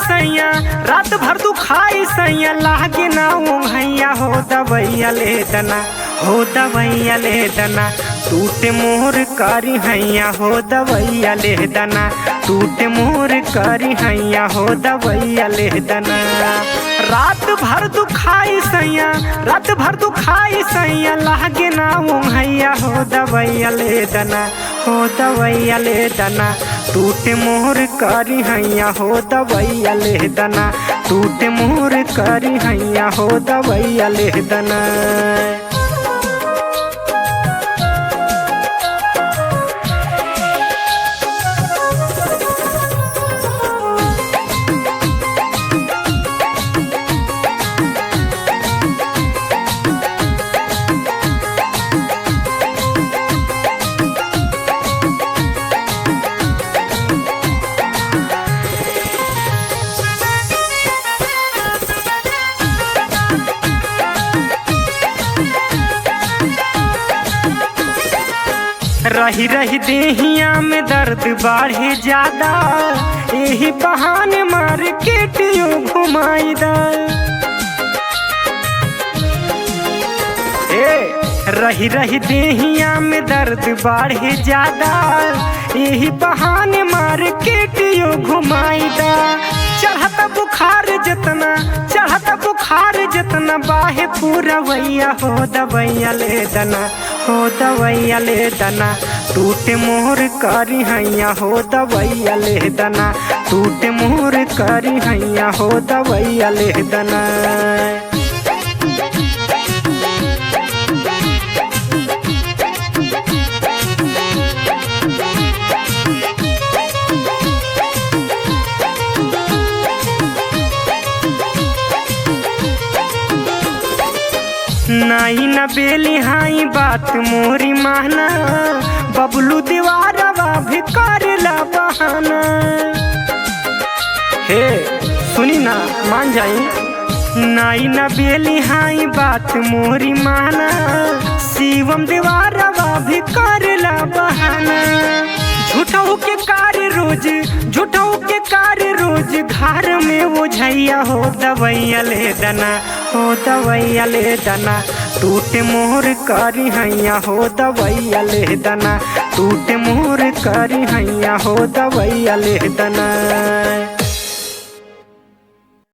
सैया, रात भर तू खाई सैया, लागे ना ओंघैया हो दवैया ले दना, हो दवैया ले दना, टूटे मोर करी हैया हो दवैया ले दना, टूटे मोर करी हैया हो दवैया ले दना। रात भर तू खाई सैया, रात भर तू खाई सैया, लागे ना ओंघैया हो दवैया ले दना, हो दवैया ले दना, टूटे मोर करी हैया हो दवैया ले दना, टूटे मोर करी हैया हो दवैया ले दना। रही रही देहिया में दर्द बढ़े ज्यादा, यही बहाने मार्केट यूं घुमाई दा। रही रही देहिया में दर्द बढ़े ज्यादा, यही बहाने मार्केट यूं घुमाई दा। चढ़ता बुखार जितना, चढ़ता बुखार जितना, बाहे पूरा वैया हो दवैया ले दना, हो दवैया ले दना, टूटे मोर करी हैया हो दवैया ले दना, टूटे मोर करी हैया हो दवैया ले दना। नाई न बेली हाई बात मोरी माना, बबलू दीवारवा भी करेला बहाना। हे सुनी ना मान जाई, नाई न बेली हाई बात मोरी माना, शिवम दीवारवा भी करेला बहाना। झूठों के कार्य रोज, झूठों के कार्य रोज, घर में वो झैया हो दवैया ले दना, हो दवैया ले दना, टूटे मोर करी हैया हो दवैया ले दना, टूटे मोर करी हैया हो दवैया ले दना।